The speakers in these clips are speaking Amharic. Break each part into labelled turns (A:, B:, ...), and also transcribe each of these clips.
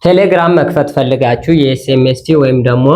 A: ቴሌግራም መክፈት ፈልጋችሁ የኤስኤምኤስቲ ወይም ደግሞ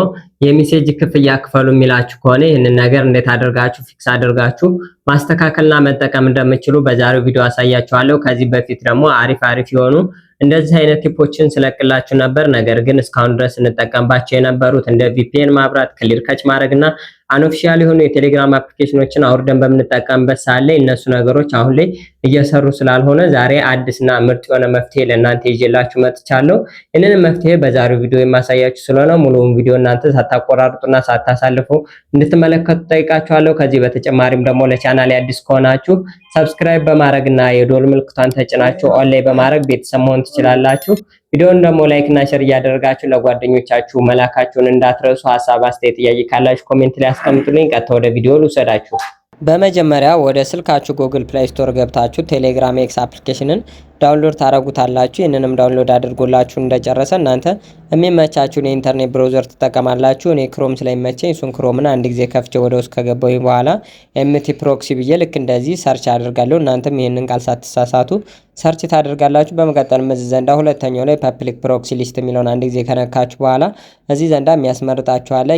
A: የሜሴጅ ክፍያ ክፈሉ የሚላችሁ ከሆነ ይህንን ነገር እንዴት አድርጋችሁ ፊክስ አድርጋችሁ ማስተካከልና መጠቀም እንደምትችሉ በዛሬው ቪዲዮ አሳያችኋለሁ። ከዚህ በፊት ደግሞ አሪፍ የሆኑ እንደዚህ አይነት ቲፖችን ስለቅላችሁ ነበር። ነገር ግን እስካሁን ድረስ እንጠቀምባቸው የነበሩት እንደ ቪፒኤን ማብራት፣ ክሊር ከች ማድረግና አንኦፊሻል የሆኑ የቴሌግራም አፕሊኬሽኖችን አውርደን በምንጠቀምበት ሰዓት ላይ እነሱ ነገሮች አሁን ላይ እየሰሩ ስላልሆነ ዛሬ አዲስና ምርጥ የሆነ መፍትሄ ለእናንተ ይዤላችሁ መጥቻለሁ። ይህንን መፍትሄ በዛሬው ቪዲዮ የማሳያችሁ ስለሆነ ሙሉውን ቪዲዮ እናንተ ሳታቆራርጡና ሳታሳልፉ እንድትመለከቱ ጠይቃችኋለሁ። ከዚህ በተጨማሪም ደግሞ ለቻናሌ አዲስ ከሆናችሁ ሰብስክራይብ በማድረግና የዶል ምልክቷን ተጭናችሁ ኦንላይን በማድረግ ቤተሰብ መሆን ትችላላችሁ። ቪዲዮውን ደግሞ ላይክ እና ሼር እያደረጋችሁ ለጓደኞቻችሁ መላካችሁን እንዳትረሱ። ሀሳብ አስተያየት፣ ጥያቄ ካላችሁ ኮሜንት ላይ አስቀምጡልኝ። ቀጥታ ወደ ቪዲዮ ልውሰዳችሁ። በመጀመሪያ ወደ ስልካችሁ ጉግል ፕሌይ ስቶር ገብታችሁ ቴሌግራም ኤክስ አፕሊኬሽንን ዳውንሎድ ታረጉታላችሁ። ይህንንም ዳውንሎድ አድርጎላችሁ እንደጨረሰ እናንተ የሚመቻችሁን የኢንተርኔት ብራውዘር ትጠቀማላችሁ። እኔ ክሮም ስለሚመቸኝ እሱን ክሮምን አንድ ጊዜ ከፍቼ ወደ ውስጥ ከገባሁኝ በኋላ ኤምቲ ፕሮክሲ ብዬ ልክ እንደዚህ ሰርች አድርጋለሁ። እናንተም ይህንን ቃል ሳትሳሳቱ ሰርች ታደርጋላችሁ። በመቀጠል እዚህ ዘንዳ ሁለተኛው ላይ ፐብሊክ ፕሮክሲ ሊስት የሚለውን አንድ ጊዜ ከነካችሁ በኋላ እዚህ ዘንዳ የሚያስመርጣችሁ አለ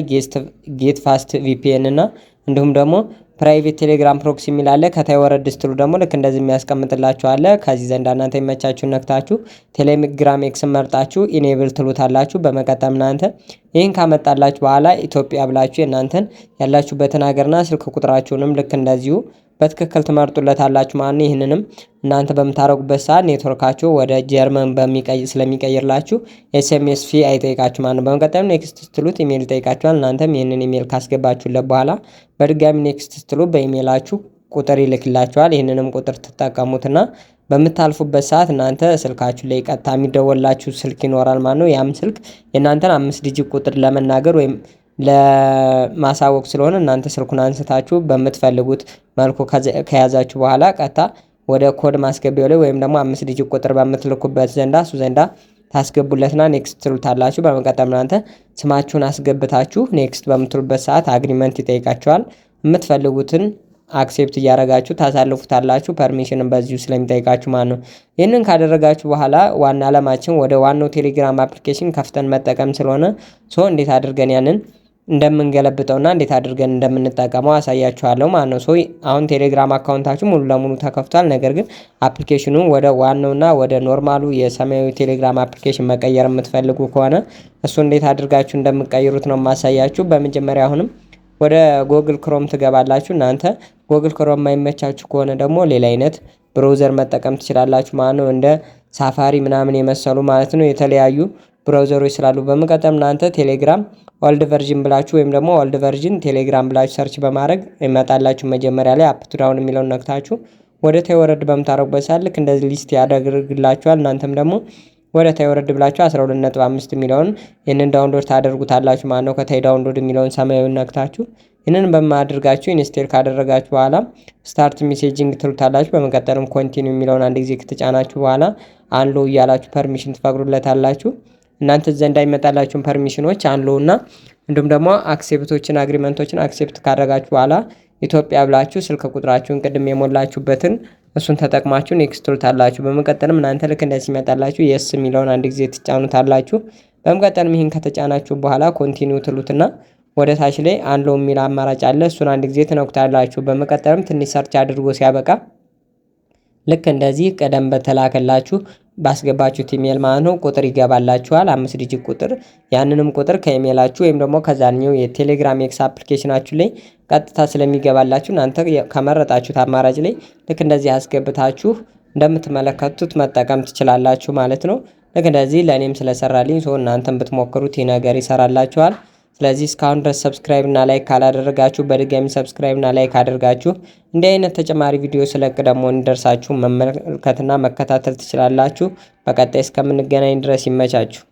A: ጌት ፋስት ቪፒኤን እና እንዲሁም ደግሞ ፕራይቬት ቴሌግራም ፕሮክሲ የሚል አለ። ከታይ ወረድ ስትሉ ደግሞ ልክ እንደዚህ የሚያስቀምጥላችሁ አለ። ከዚህ ዘንዳ እናንተ ይመቻችሁ ነክታችሁ ቴሌግራም ኤክስ መርጣችሁ ኢኔብል ትሉታላችሁ። በመቀጠል እናንተ ይህን ካመጣላችሁ በኋላ ኢትዮጵያ ብላችሁ እናንተን ያላችሁበትን ሀገርና ስልክ ቁጥራችሁንም ልክ እንደዚሁ በትክክል ትመርጡለታላችሁ ማለት ነው። ይህንንም እናንተ በምታረጉበት ሰዓት ኔትወርካችሁ ወደ ጀርመን ስለሚቀይርላችሁ ኤስኤምኤስ ፊ አይጠይቃችሁ ማለት ነው። በመቀጠል ኔክስት ስትሉት ኢሜል ይጠይቃችኋል። እናንተም ይህንን ኢሜል ካስገባችሁለት በኋላ በድጋሚ ኔክስት ስትሉ በኢሜላችሁ ቁጥር ይልክላችኋል። ይህንንም ቁጥር ትጠቀሙትና በምታልፉበት ሰዓት እናንተ ስልካችሁ ላይ ቀጥታ የሚደወላችሁ ስልክ ይኖራል ማለት ነው። ያም ስልክ የእናንተን 5 ዲጂት ቁጥር ለመናገር ወይም ለማሳወቅ ስለሆነ እናንተ ስልኩን አንስታችሁ በምትፈልጉት መልኩ ከያዛችሁ በኋላ ቀጥታ ወደ ኮድ ማስገቢያው ላይ ወይም ደግሞ 5 ዲጂት ቁጥር በምትልኩበት ዘንዳ እሱ ዘንዳ ታስገቡለትና ኔክስት ትሉታላችሁ። በመቀጠል እናንተ ስማችሁን አስገብታችሁ ኔክስት በምትሉበት ሰዓት አግሪመንት ይጠይቃችኋል። የምትፈልጉትን አክሴፕት እያደረጋችሁ ታሳልፉታላችሁ። ፐርሚሽንን በዚሁ ስለሚጠይቃችሁ ማለት ነው። ይህንን ካደረጋችሁ በኋላ ዋና ዓላማችን ወደ ዋናው ቴሌግራም አፕሊኬሽን ከፍተን መጠቀም ስለሆነ እንዴት አድርገን ያንን እንደምንገለብጠውና እንዴት አድርገን እንደምንጠቀመው አሳያችኋለሁ ማለት ነው። አሁን ቴሌግራም አካውንታችሁ ሙሉ ለሙሉ ተከፍቷል። ነገር ግን አፕሊኬሽኑ ወደ ዋናውና ወደ ኖርማሉ የሰማያዊ ቴሌግራም አፕሊኬሽን መቀየር የምትፈልጉ ከሆነ እሱ እንዴት አድርጋችሁ እንደምትቀይሩት ነው ማሳያችሁ። በመጀመሪያ አሁንም ወደ ጎግል ክሮም ትገባላችሁ። እናንተ ጎግል ክሮም የማይመቻችሁ ከሆነ ደግሞ ሌላ አይነት ብራውዘር መጠቀም ትችላላችሁ ማለት ነው። እንደ ሳፋሪ ምናምን የመሰሉ ማለት ነው የተለያዩ ብራውዘሮች ስላሉ። በመቀጠል እናንተ ቴሌግራም ኦልድ ቨርዥን ብላችሁ ወይም ደግሞ ኦልድ ቨርዥን ቴሌግራም ብላችሁ ሰርች በማድረግ ይመጣላችሁ። መጀመሪያ ላይ አፕ ቱ ዳውን የሚለውን ነክታችሁ ወደ ታይ ወረድ በምታረጉበት ሰዓት ልክ እንደዚህ ሊስት ያደርግላችኋል። እናንተም ደግሞ ወደ ታይ ወረድ ብላችሁ 12.5 የሚለውን ይህንን ዳውንሎድ ታደርጉታላችሁ ማለት ነው። ከታይ ዳውንሎድ የሚለውን ሰማያዊ ነክታችሁ ይህንን በማድረጋችሁ ኢንስቴል ካደረጋችሁ በኋላ ስታርት ሜሴጂንግ ትሉታላችሁ። በመቀጠልም ኮንቲኒው የሚለውን አንድ ጊዜ ከተጫናችሁ በኋላ አንሎ እያላችሁ ፐርሚሽን ትፈቅዱለታላችሁ። እናንተ ዘንዳ ይመጣላችሁን ፐርሚሽኖች አንሎና እንዲሁም ደግሞ አክሴፕቶችን አግሪመንቶችን አክሴፕት ካደረጋችሁ በኋላ ኢትዮጵያ ብላችሁ ስልክ ቁጥራችሁን ቅድም የሞላችሁበትን እሱን ተጠቅማችሁ ኔክስት ትሉታላችሁ። በመቀጠልም እናንተ ልክ እንደዚህ ይመጣላችሁ የስ የሚለውን አንድ ጊዜ ትጫኑታላችሁ። በመቀጠልም ይህን ከተጫናችሁ በኋላ ኮንቲኒው ትሉትና ወደ ታች ላይ አንሎ የሚል አማራጭ አለ። እሱን አንድ ጊዜ ትነኩታላችሁ። በመቀጠልም ትንሽ ሰርች አድርጎ ሲያበቃ ልክ እንደዚህ ቀደም በተላከላችሁ ባስገባችሁት ኢሜል ማለት ነው ቁጥር ይገባላችኋል፣ 5 ዲጂት ቁጥር። ያንንም ቁጥር ከኢሜላችሁ ወይም ደግሞ ከዛኛው የቴሌግራም ኤክስ አፕሊኬሽናችሁ ላይ ቀጥታ ስለሚገባላችሁ እናንተ ከመረጣችሁት አማራጭ ላይ ልክ እንደዚህ አስገብታችሁ እንደምትመለከቱት መጠቀም ትችላላችሁ ማለት ነው። ልክ እንደዚህ ለእኔም ስለሰራልኝ እናንተም ብትሞክሩት ይህ ነገር ይሰራላችኋል። ስለዚህ እስካሁን ድረስ ሰብስክራይብ እና ላይክ ካላደረጋችሁ በድጋሚ ሰብስክራይብ እና ላይክ አድርጋችሁ እንዲህ አይነት ተጨማሪ ቪዲዮ ስለቅ ደግሞ እንዲደርሳችሁ መመልከትና መከታተል ትችላላችሁ። በቀጣይ እስከምንገናኝ ድረስ ይመቻችሁ።